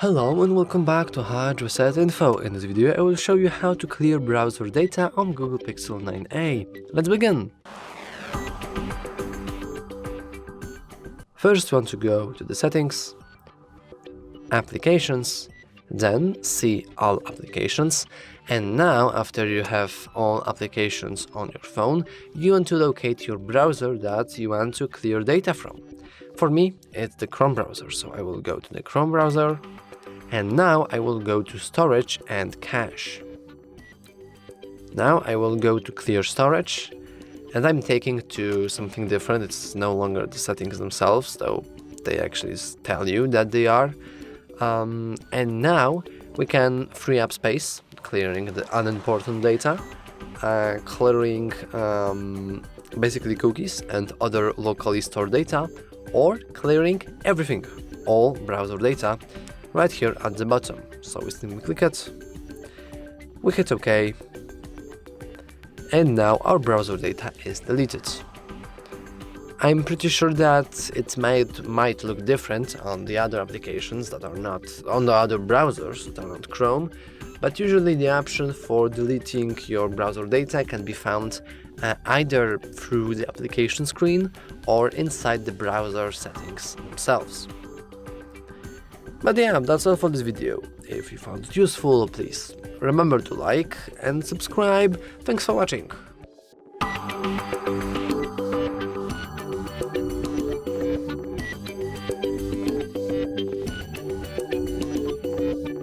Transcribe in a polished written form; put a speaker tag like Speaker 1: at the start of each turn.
Speaker 1: Hello and welcome back to HardReset.Info. In this video I will show you how to clear browser data on Google Pixel 9a. Let's begin! First you want to go to the settings, applications, then see all applications, and now after you have all applications on your phone, you want to locate your browser that you want to clear data from. For me, it's the Chrome browser, so I will go to the Chrome browser, and now I will go to storage and cache. Now I will go to clear storage, and I'm taking to something different. It's no longer the settings themselves, though they actually tell you that they are. And now we can free up space, clearing the unimportant data, clearing basically cookies and other locally stored data, or clearing everything, all browser data, right here at the bottom. So we simply click it, we hit OK, and now our browser data is deleted. I'm pretty sure that it might look different on the other applications that are not on the other browsers that are not Chrome, but usually the option for deleting your browser data can be found either through the application screen or inside the browser settings themselves. But yeah, that's all for this video. If you found it useful, please remember to like and subscribe. Thanks for watching.